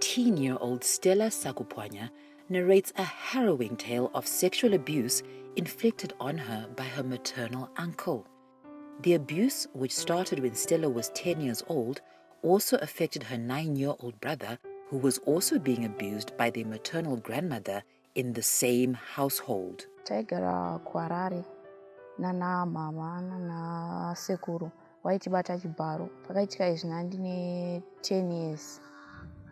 13-year-old Stella Sakupwanya narrates a harrowing tale of sexual abuse inflicted on her by her maternal uncle. The abuse, which started when Stella was 10 years old, also affected her 9-year-old brother, who was also being abused by their maternal grandmother in the same household. Taigara kuHarare nana mama nana sekuru vaitibata chibharo. Pakaitika izvi ndine 10 years.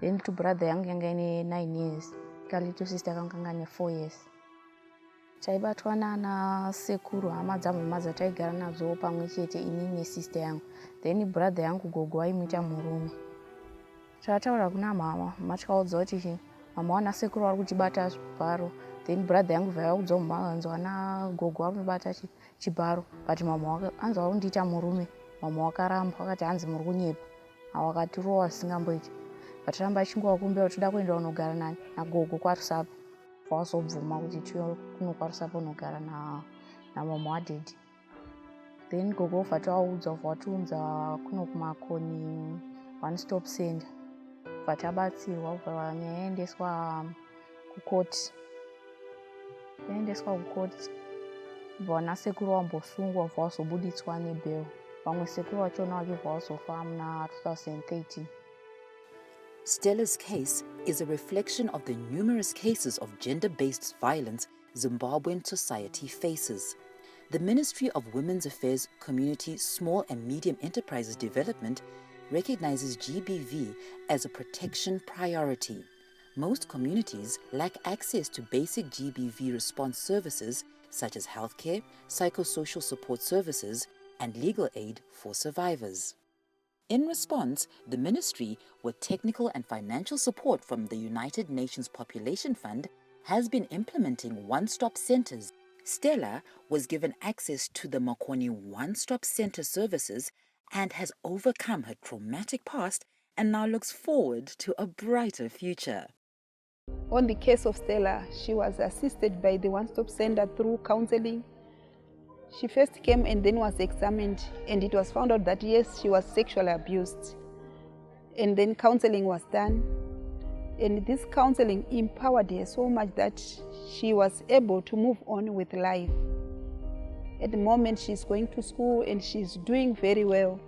Then to brother yangu yanga ine 9 years. Kali to sister yangu yanga ine 4 years. Taibatwa nana sekuru hama dzamama dzataigara nadzo pamwe chete ini nesister yangu. Then brother yangu gogo aimuita murume. Takataura kuna mama tikaudza kuti mama wana sekuru vari kuchibata chibharo. Then brother yangu vaudza mama anzi wana gogo vari kubata chibharo. But mama anzi vari kundiita murume. Mama wakaramba wakati hanzi muri kunyepa. Awakatirowa zvisingamboiti. Vataramba achingovakumbira kuti toda kuenda kunogara nagogo kwaRusapo. Vasobvuma kuti tiuye kuno kwaRusapo kunogara namama wadhedhi. Then gogo vataudza vatiunza kuno kumakoni one stop center. Vatabatsirwa kubva nyaya yaendeswa kukoti. Yaendeswa kukoti. Vana sekuru vambosungwa vazobudzitswa nebhero. Vamwe sekuru vachona vachibva vazofa muna 2013. Stella's case is a reflection of the numerous cases of gender-based violence Zimbabwean society faces. The Ministry of Women's Affairs, Community, Small and Medium Enterprises Development recognizes GBV as a protection priority. Most communities lack access to basic GBV response services such as healthcare, psychosocial support services, and legal aid for survivors. In response, the ministry, with technical and financial support from the United Nations Population Fund, has been implementing one-stop centers. Stella was given access to the Makoni one-stop center services and has overcome her traumatic past and now looks forward to a brighter future. On the case of Stella, she was assisted by the one-stop center through counseling. She first came and then was examined, and it was found out that yes, she was sexually abused. And then counseling was done. And this counseling empowered her so much that she was able to move on with life. At the moment, she's going to school and she's doing very well.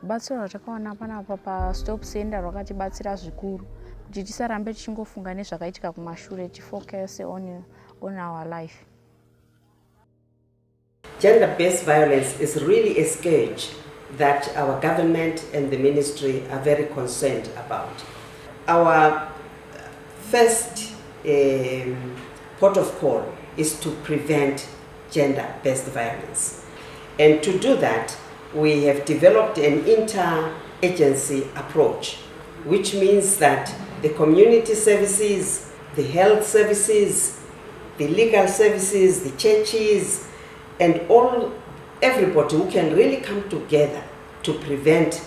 Batsiro ratakaona panapa pa-stop center rakatibatsira zvikuru kuti tisarambe tichingofunga nezvakaitika kumashure, tifocus on our life. Gender-based violence is really a scourge that our government and the ministry are very concerned about. Our first port of call is to prevent gender-based violence. And to do that, we have developed an inter-agency approach, which means that the community services, the health services, the legal services, the churches, and everybody who can really come together to prevent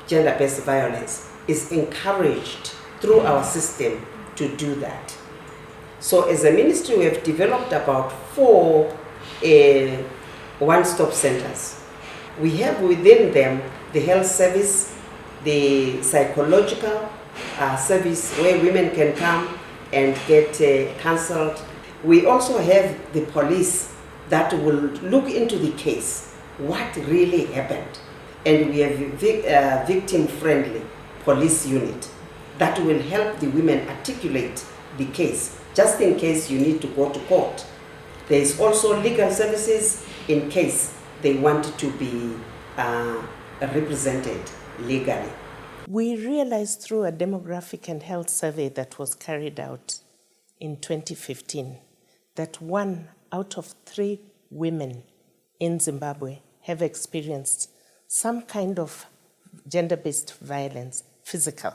gender-based violence is encouraged through our system to do that. So as a ministry, we have developed about 4 one-stop centers. We have within them the health service, the psychological service where women can come and get counseled. We also have the police that will look into the case, what really happened. And we have a victim-friendly police unit that will help the women articulate the case, just in case you need to go to court. There is also legal services in case they want to be represented legally. We realized through a demographic and health survey that was carried out in 2015 that 1 out of 3 women in Zimbabwe have experienced some kind of gender-based violence, physical.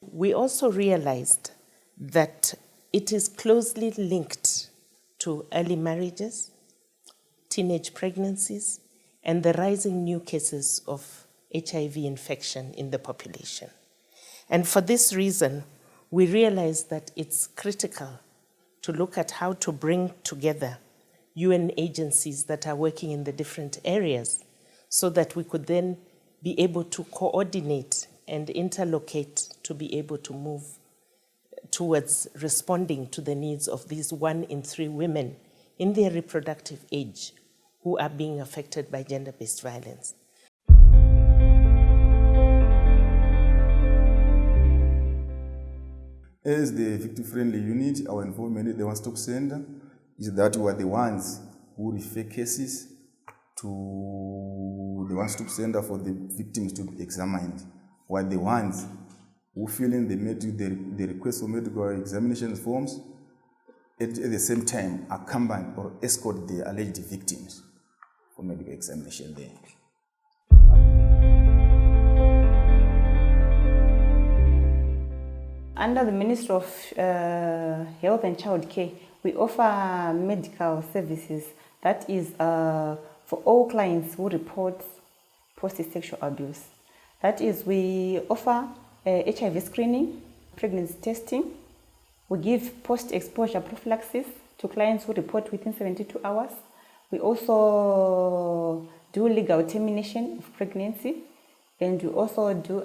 We also realized that it is closely linked to early marriages, teenage pregnancies, and the rising new cases of HIV infection in the population. And for this reason, we realized that it's critical to look at how to bring together UN agencies that are working in the different areas so that we could then be able to coordinate and interlocate to be able to move towards responding to the needs of these 1 in 3 women in their reproductive age who are being affected by gender-based violence. As the victim-friendly unit, our involvement at the One Stop Center is that we are the ones who refer cases to the One Stop Center for the victims to be examined. We are the ones who fill in the request for medical examination forms, at the same time accompany or escort the alleged victims for medical examination there. Under the Ministry of Health and Child Care, we offer medical services, that is for all clients who report post-sexual abuse. That is, we offer HIV screening, pregnancy testing. We give post-exposure prophylaxis to clients who report within 72 hours. We also do legal termination of pregnancy, and we also do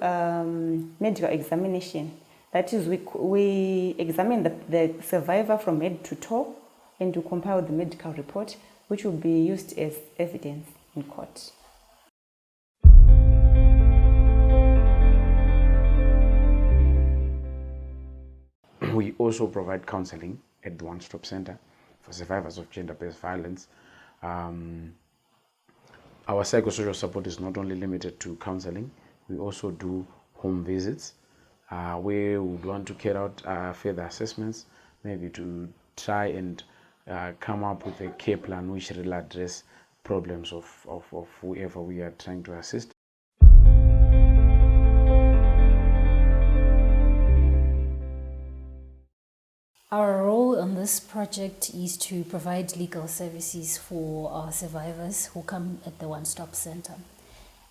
medical examination. That is, we examine the survivor from head to toe and to compile the medical report, which will be used as evidence in court. We also provide counseling at the One Stop Center for survivors of gender-based violence. Our psychosocial support is not only limited to counseling, we also do home visits where we would want to carry out further assessments, maybe to try and come up with a care plan which will address problems of whoever we are trying to assist. Our role on this project is to provide legal services for our survivors who come at the One Stop Center.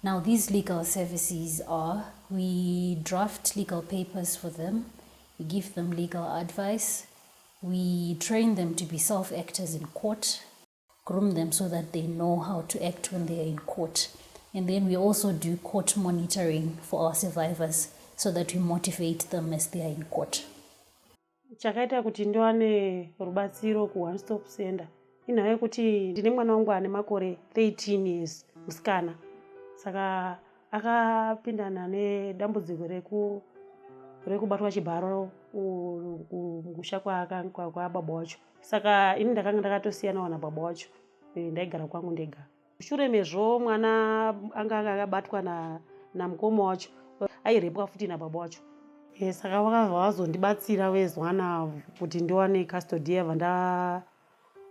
Now, these legal services are, we draft legal papers for them, we give them legal advice, we train them to be self-actors in court, groom them so that they know how to act when they are in court. And then we also do court monitoring for our survivors so that we motivate them as they are in court. Chakaita kuti ndiwane rubatsiro ku One Stop Center inhaya yekuti ndine mwana wangu ane makore 13 years musikana, saka akapindana nedambudziko rekubatwa chibharo kumusha kwa baba wacho. Saka ini ndakanga ndakatosiyanawo na baba wacho, ndaigara kwangu ndega. Shure mezvo mwana anga akabatwa na mukoma wacho, airepwa futi na baba wacho. Saka vakabva vazondibatsira vezwana kuti ndiwane custody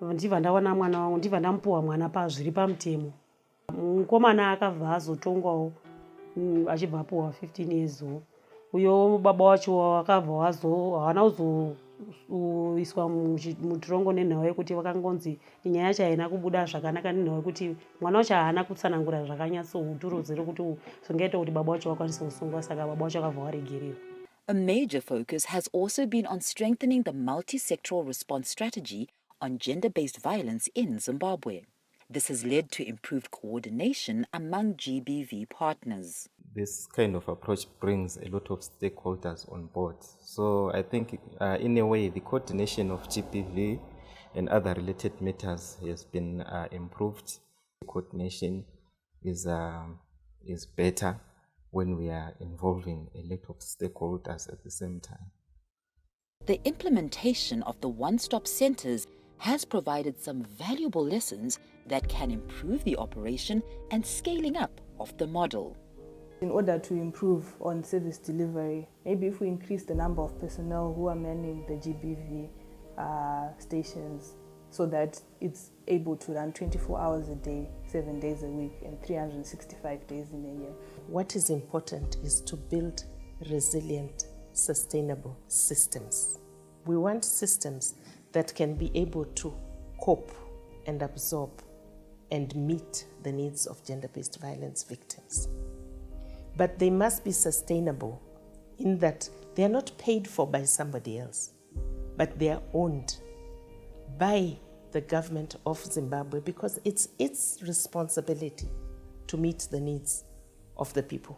ndibva ndawana mwana wangu, ndibva ndamupuwa mwana zviri pamutemo. Mukomana akabva azotongwawo achibva apuwa 15 years old. Uyo baba wacho akabva haana kuzoiswa mutorongo nenhau yekuti vakangonzi nyaya yacho haina kubuda zvakanaka, nenhau yekuti mwana wacho haana kutsanangura zvakanyatsohuturudzira kuti zvingaita kuti baba wacho vakwanise kusungwa, saka baba wacho akabva waregererwa. A major focus has also been on strengthening the multi-sectoral response strategy on gender-based violence in Zimbabwe. This has led to improved coordination among GBV partners. This kind of approach brings a lot of stakeholders on board. So I think in a way the coordination of GBV and other related matters has been improved. The coordination is better when we are involving a lot of stakeholders at the same time. The implementation of the one-stop centers has provided some valuable lessons that can improve the operation and scaling up of the model. In order to improve on service delivery, maybe if we increase the number of personnel who are manning the GBV stations so that it's able to run 24 hours a day, 7 days a week, and 365 days in a year. What is important is to build resilient, sustainable systems. We want systems that can be able to cope and absorb and meet the needs of gender-based violence victims. But they must be sustainable in that they are not paid for by somebody else, but they are owned by the government of Zimbabwe because it's its responsibility to meet the needs of the people.